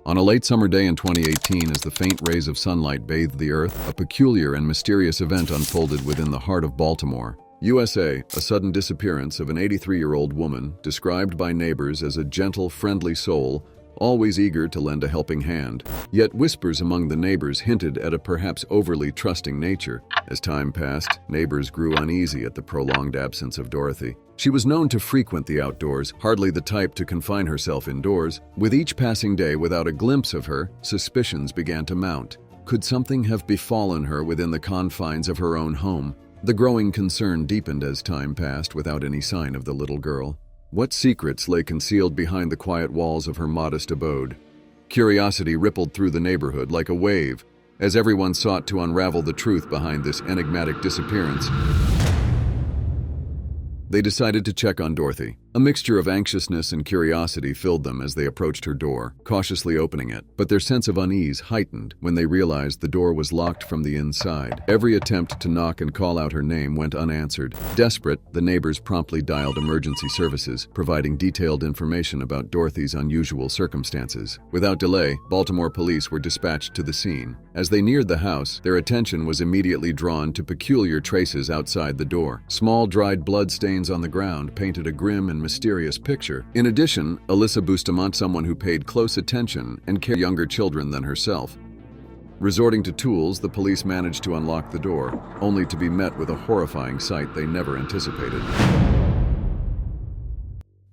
On a late summer day in 2018, as the faint rays of sunlight bathed the earth, a peculiar and mysterious event unfolded within the heart of Baltimore, USA. A sudden disappearance of an 83-year-old woman, described by neighbors as a gentle, friendly soul, always eager to lend a helping hand. Yet whispers among the neighbors hinted at a perhaps overly trusting nature. As time passed, neighbors grew uneasy at the prolonged absence of Dorothy. She was known to frequent the outdoors, hardly the type to confine herself indoors. With each passing day without a glimpse of her, suspicions began to mount. Could something have befallen her within the confines of her own home? The growing concern deepened as time passed without any sign of the little girl. What secrets lay concealed behind the quiet walls of her modest abode? Curiosity rippled through the neighborhood like a wave, as everyone sought to unravel the truth behind this enigmatic disappearance. They decided to check on Dorothy. A mixture of anxiousness and curiosity filled them as they approached her door, cautiously opening it. But their sense of unease heightened when they realized the door was locked from the inside. Every attempt to knock and call out her name went unanswered. Desperate, the neighbors promptly dialed emergency services, providing detailed information about Dorothy's unusual circumstances. Without delay, Baltimore police were dispatched to the scene. As they neared the house, their attention was immediately drawn to peculiar traces outside the door. Small dried blood stains on the ground painted a grim and mysterious picture. In addition, Alyssa Bustamante, someone who paid close attention and cared for younger children than herself. Resorting to tools, the police managed to unlock the door, only to be met with a horrifying sight they never anticipated.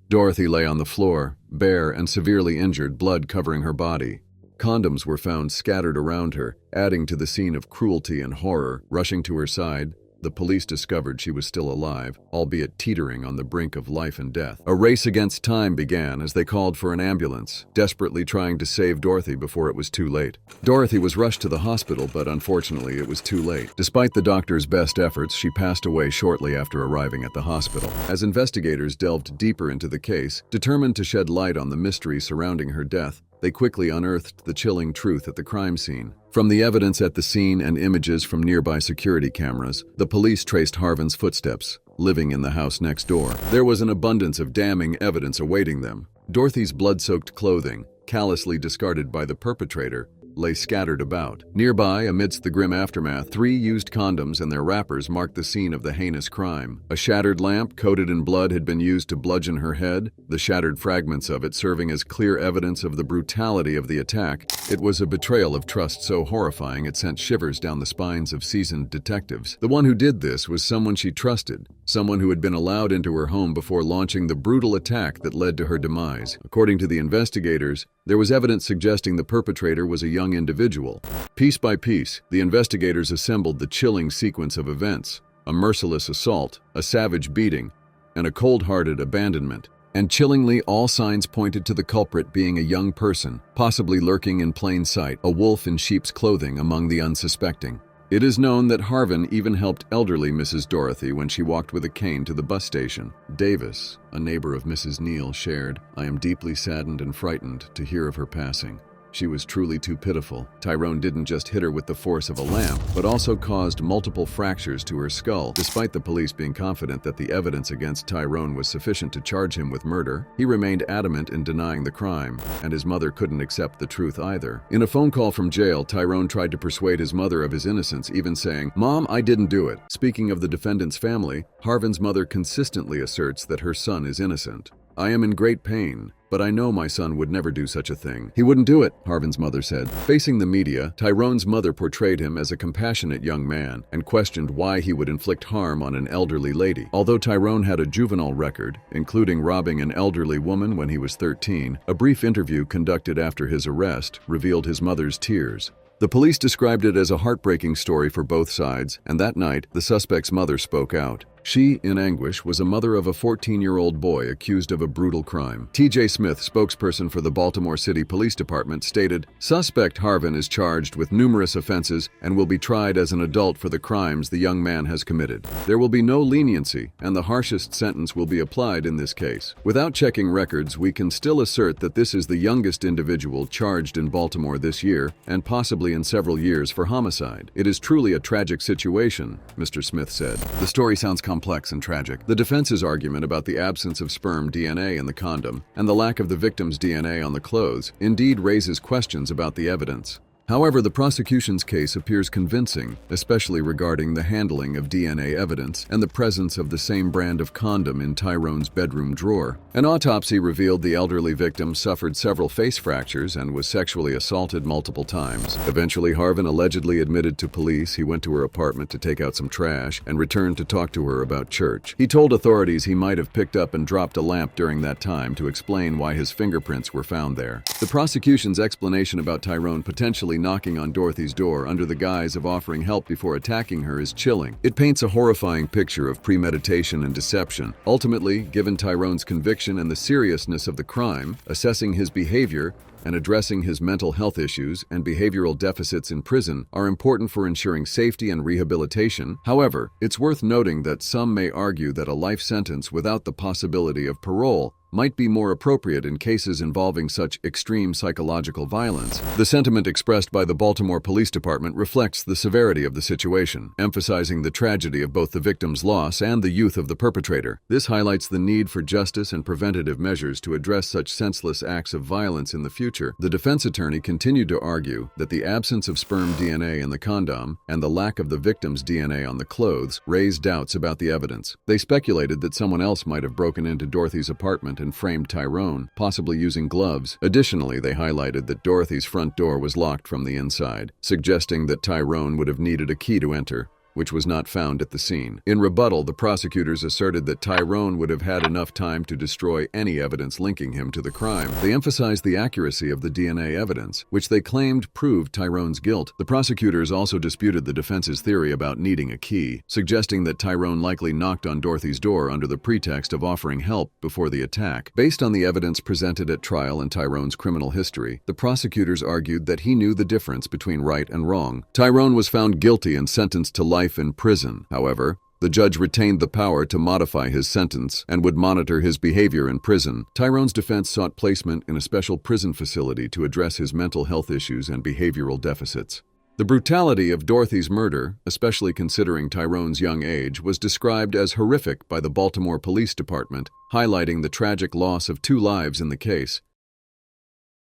Dorothy lay on the floor, bare and severely injured, blood covering her body. Condoms were found scattered around her, adding to the scene of cruelty and horror. Rushing to her side, the police discovered she was still alive, albeit teetering on the brink of life and death. A race against time began as they called for an ambulance, desperately trying to save Dorothy before it was too late. Dorothy was rushed to the hospital, but unfortunately it was too late. Despite the doctor's best efforts, she passed away shortly after arriving at the hospital. As investigators delved deeper into the case, determined to shed light on the mystery surrounding her death, they quickly unearthed the chilling truth at the crime scene. From the evidence at the scene and images from nearby security cameras, the police traced Harvin's footsteps, living in the house next door. There was an abundance of damning evidence awaiting them. Dorothy's blood-soaked clothing, callously discarded by the perpetrator, lay scattered about. Nearby, amidst the grim aftermath, 3 used condoms and their wrappers marked the scene of the heinous crime. A shattered lamp coated in blood had been used to bludgeon her head, the shattered fragments of it serving as clear evidence of the brutality of the attack. It was a betrayal of trust so horrifying it sent shivers down the spines of seasoned detectives. The one who did this was someone she trusted, someone who had been allowed into her home before launching the brutal attack that led to her demise. According to the investigators, there was evidence suggesting the perpetrator was a young individual. Piece by piece, the investigators assembled the chilling sequence of events: a merciless assault, a savage beating, and a cold-hearted abandonment. And chillingly, all signs pointed to the culprit being a young person, possibly lurking in plain sight, a wolf in sheep's clothing among the unsuspecting. It is known that Harvin even helped elderly Mrs. Dorothy when she walked with a cane to the bus station. Davis, a neighbor of Mrs. Neal, shared, "I am deeply saddened and frightened to hear of her passing. She was truly too pitiful. Tyrone didn't just hit her with the force of a lamp, but also caused multiple fractures to her skull." Despite the police being confident that the evidence against Tyrone was sufficient to charge him with murder, he remained adamant in denying the crime, and his mother couldn't accept the truth either. In a phone call from jail, Tyrone tried to persuade his mother of his innocence, even saying, "Mom, I didn't do it." Speaking of the defendant's family, Harvin's mother consistently asserts that her son is innocent. "I am in great pain, but I know my son would never do such a thing. He wouldn't do it," Harvin's mother said. Facing the media, Tyrone's mother portrayed him as a compassionate young man and questioned why he would inflict harm on an elderly lady. Although Tyrone had a juvenile record, including robbing an elderly woman when he was 13, a brief interview conducted after his arrest revealed his mother's tears. The police described it as a heartbreaking story for both sides, and that night, the suspect's mother spoke out. She, in anguish, was a mother of a 14-year-old boy accused of a brutal crime. T.J. Smith, spokesperson for the Baltimore City Police Department, stated, "Suspect Harvin is charged with numerous offenses and will be tried as an adult for the crimes the young man has committed. There will be no leniency, and the harshest sentence will be applied in this case. Without checking records, we can still assert that this is the youngest individual charged in Baltimore this year, and possibly in several years, for homicide. It is truly a tragic situation," Mr. Smith said. "The story sounds complicated complex and tragic. The defense's argument about the absence of sperm DNA in the condom and the lack of the victim's DNA on the clothes indeed raises questions about the evidence. However, the prosecution's case appears convincing, especially regarding the handling of DNA evidence and the presence of the same brand of condom in Tyrone's bedroom drawer. An autopsy revealed the elderly victim suffered several face fractures and was sexually assaulted multiple times. Eventually, Harvin allegedly admitted to police he went to her apartment to take out some trash and returned to talk to her about church. He told authorities he might have picked up and dropped a lamp during that time to explain why his fingerprints were found there. The prosecution's explanation about Tyrone potentially knocking on Dorothy's door under the guise of offering help before attacking her is chilling. It paints a horrifying picture of premeditation and deception. Ultimately, given Tyrone's conviction and the seriousness of the crime, assessing his behavior and addressing his mental health issues and behavioral deficits in prison are important for ensuring safety and rehabilitation. However, it's worth noting that some may argue that a life sentence without the possibility of parole might be more appropriate in cases involving such extreme psychological violence. The sentiment expressed by the Baltimore Police Department reflects the severity of the situation, emphasizing the tragedy of both the victim's loss and the youth of the perpetrator. This highlights the need for justice and preventative measures to address such senseless acts of violence in the future. The defense attorney continued to argue that the absence of sperm DNA in the condom and the lack of the victim's DNA on the clothes raised doubts about the evidence. They speculated that someone else might have broken into Dorothy's apartment and framed Tyrone, possibly using gloves. Additionally, they highlighted that Dorothy's front door was locked from the inside, suggesting that Tyrone would have needed a key to enter, which was not found at the scene. In rebuttal, the prosecutors asserted that Tyrone would have had enough time to destroy any evidence linking him to the crime. They emphasized the accuracy of the DNA evidence, which they claimed proved Tyrone's guilt. The prosecutors also disputed the defense's theory about needing a key, suggesting that Tyrone likely knocked on Dorothy's door under the pretext of offering help before the attack. Based on the evidence presented at trial and Tyrone's criminal history, the prosecutors argued that he knew the difference between right and wrong. Tyrone was found guilty and sentenced to life in prison. However, the judge retained the power to modify his sentence and would monitor his behavior in prison. Tyrone's defense sought placement in a special prison facility to address his mental health issues and behavioral deficits. The brutality of Dorothy's murder, especially considering Tyrone's young age, was described as horrific by the Baltimore Police Department, highlighting the tragic loss of 2 lives in the case.